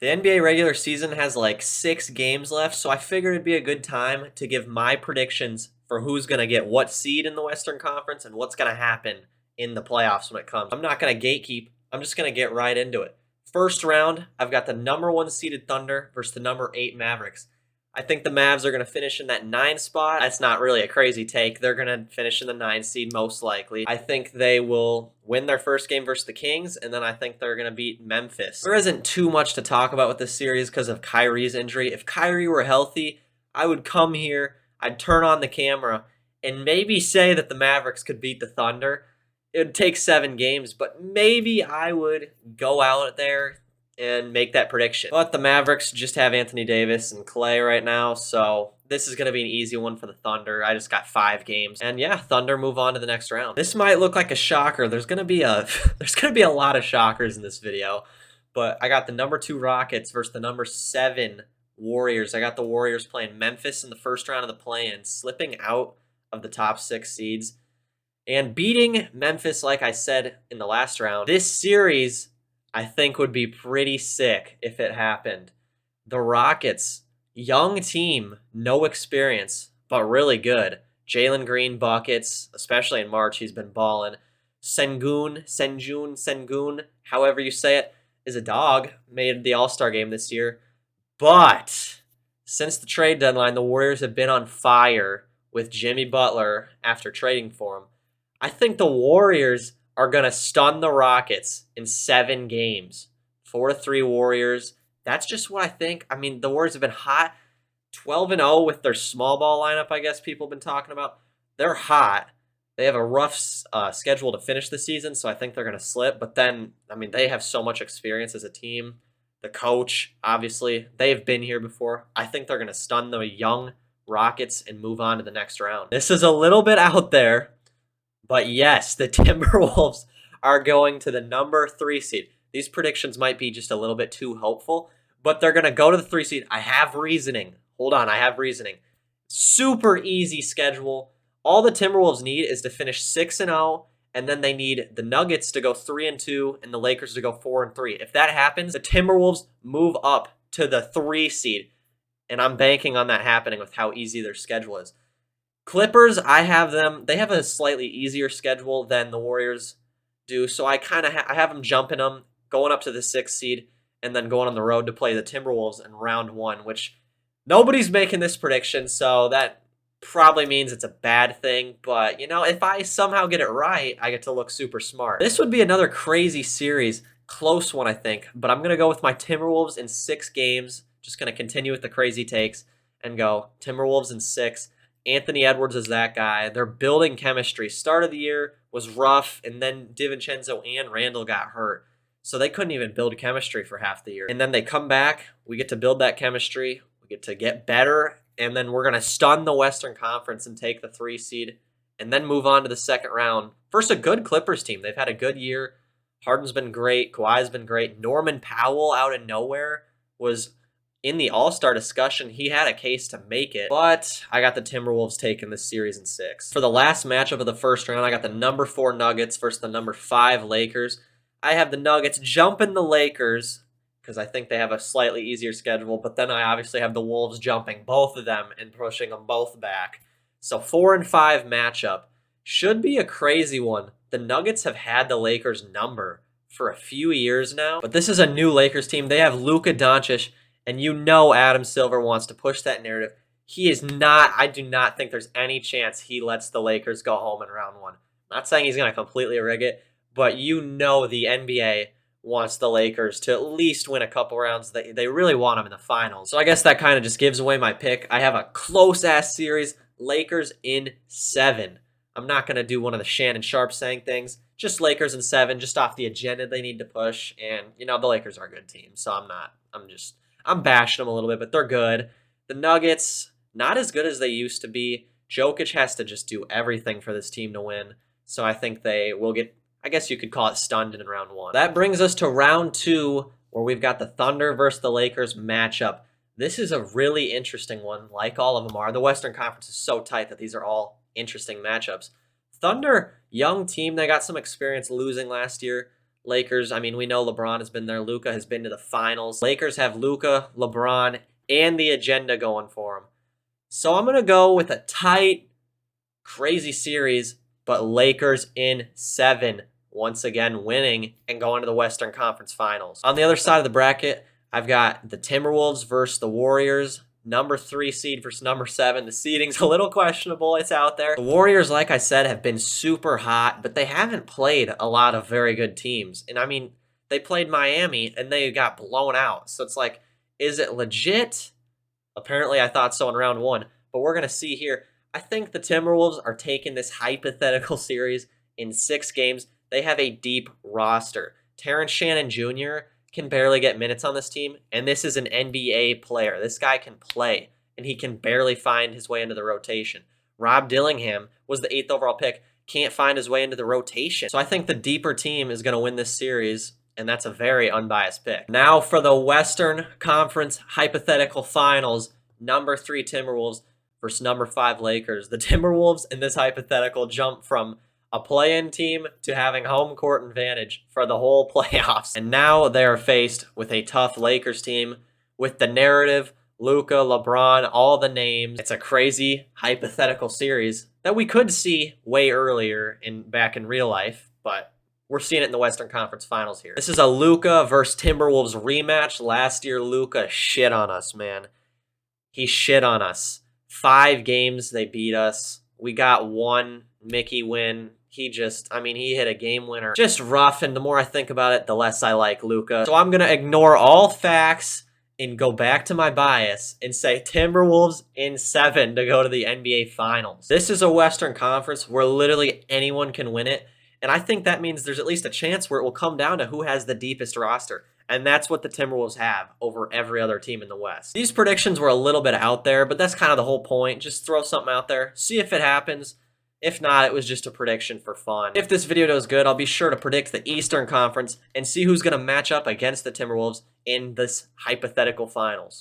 The NBA regular season has like 6 games left, so I figured it'd be a good time to give my predictions for who's going to get what seed in the Western Conference and what's going to happen in the playoffs when it comes. I'm not going to gatekeep, I'm just going to get right into it. First round, I've got the number 1 seeded Thunder versus the number 8 Mavericks. I think the Mavs are going to finish in that 9 spot. That's not really a crazy take. They're going to finish in the 9 seed most likely. I think they will win their first game versus the Kings, and then I think they're going to beat Memphis. There isn't too much to talk about with this series because of Kyrie's injury. If Kyrie were healthy, I would come here, I'd turn on the camera, and maybe say that the Mavericks could beat the Thunder. It would take 7 games, but maybe I would go out there and make that prediction. But the Mavericks just have Anthony Davis and Clay right now, so this is going to be an easy one for the Thunder. I just got 5 games. And yeah, Thunder move on to the next round. This might look like a shocker. There's going to be a lot of shockers in this video. But I got the number 2 Rockets versus the number 7 Warriors. I got the Warriors playing Memphis in the first round of the play-in, slipping out of the top 6 seeds and beating Memphis like I said in the last round. This series I think would be pretty sick if it happened. The Rockets, young team, no experience, but really good. Jalen Green buckets, especially in March, he's been balling. Sengun, however you say it, is a dog. Made the All-Star game this year. But since the trade deadline, the Warriors have been on fire with Jimmy Butler after trading for him. I think the Warriors are going to stun the Rockets in 7 games. 4-3 Warriors. That's just what I think. I mean, the Warriors have been hot. 12-0 with their small ball lineup, I guess people have been talking about. They're hot. They have a rough schedule to finish the season, so I think they're going to slip. But then, I mean, they have so much experience as a team. The coach, obviously, they've been here before. I think they're going to stun the young Rockets and move on to the next round. This is a little bit out there. But yes, the Timberwolves are going to the number 3 seed. These predictions might be just a little bit too hopeful, but they're going to go to the 3 seed. I have reasoning. Hold on, I have reasoning. Super easy schedule. All the Timberwolves need is to finish 6-0, and then they need the Nuggets to go 3-2 and the Lakers to go 4-3. If that happens, the Timberwolves move up to the 3 seed, and I'm banking on that happening with how easy their schedule is. Clippers, I have them. They have a slightly easier schedule than the Warriors do, so I kind of I have them jumping them, going up to the 6th seed, and then going on the road to play the Timberwolves in round 1, which nobody's making this prediction, so that probably means it's a bad thing. But, you know, if I somehow get it right, I get to look super smart. This would be another crazy series, close one, I think, but I'm going to go with my Timberwolves in 6 games. Just going to continue with the crazy takes and go Timberwolves in 6. Anthony Edwards is that guy. They're building chemistry. Start of the year was rough, and then DiVincenzo and Randall got hurt. So they couldn't even build chemistry for half the year. And then they come back. We get to build that chemistry. We get to get better. And then we're going to stun the Western Conference and take the 3 seed and then move on to the second round. First, a good Clippers team. They've had a good year. Harden's been great. Kawhi's been great. Norman Powell out of nowhere was in the All-Star discussion. He had a case to make it, but I got the Timberwolves taking this series in 6. For the last matchup of the first round, I got the number 4 Nuggets versus the number 5 Lakers. I have the Nuggets jumping the Lakers because I think they have a slightly easier schedule, but then I obviously have the Wolves jumping both of them and pushing them both back. So 4 and 5 matchup should be a crazy one. The Nuggets have had the Lakers number for a few years now, but this is a new Lakers team. They have Luka Doncic, and you know Adam Silver wants to push that narrative. He is not, I do not think there's any chance he lets the Lakers go home in round 1. I'm not saying he's going to completely rig it, but you know the NBA wants the Lakers to at least win a couple rounds. They really want them in the finals. So I guess that kind of just gives away my pick. I have a close-ass series, Lakers in 7. I'm not going to do one of the Shannon Sharp saying things. Just Lakers in 7, just off the agenda they need to push. And, you know, the Lakers are a good team, so I'm bashing them a little bit, but they're good. The Nuggets, not as good as they used to be. Jokic has to just do everything for this team to win. So I think they will get, I guess you could call it stunned in round 1. That brings us to round 2, where we've got the Thunder versus the Lakers matchup. This is a really interesting one, like all of them are. The Western Conference is so tight that these are all interesting matchups. Thunder, young team. They got some experience losing last year. Lakers, I mean, we know LeBron has been there. Luka has been to the finals. Lakers have Luka, LeBron, and the agenda going for them. So I'm going to go with a tight, crazy series, but Lakers in 7. Once again, winning and going to the Western Conference Finals. On the other side of the bracket, I've got the Timberwolves versus the Warriors. Number 3 seed versus number 7. The seeding's a little questionable. It's out there. The Warriors, like I said, have been super hot, but they haven't played a lot of very good teams. And I mean, they played Miami and they got blown out. So it's like, is it legit? Apparently, I thought so in round 1, but we're going to see here. I think the Timberwolves are taking this hypothetical series in 6 games. They have a deep roster. Terrence Shannon Jr. can barely get minutes on this team, and this is an NBA player. This guy can play, and he can barely find his way into the rotation. Rob Dillingham was the 8th overall pick, can't find his way into the rotation. So I think the deeper team is going to win this series, and that's a very unbiased pick. Now for the Western Conference hypothetical finals, number 3 Timberwolves versus number 5 Lakers. The Timberwolves in this hypothetical jump from a play-in team to having home court advantage for the whole playoffs. And now they are faced with a tough Lakers team with the narrative, Luka, LeBron, all the names. It's a crazy hypothetical series that we could see way earlier back in real life, but we're seeing it in the Western Conference Finals here. This is a Luka versus Timberwolves rematch. Last year, Luka shit on us, man. He shit on us. 5 games, they beat us. We got 1 Mickey win. He hit a game winner. Just rough, and the more I think about it, the less I like Luka. So I'm going to ignore all facts and go back to my bias and say Timberwolves in 7 to go to the NBA Finals. This is a Western Conference where literally anyone can win it, and I think that means there's at least a chance where it will come down to who has the deepest roster. And that's what the Timberwolves have over every other team in the West. These predictions were a little bit out there, but that's kind of the whole point. Just throw something out there, see if it happens. If not, it was just a prediction for fun. If this video does good, I'll be sure to predict the Eastern Conference and see who's going to match up against the Timberwolves in this hypothetical finals.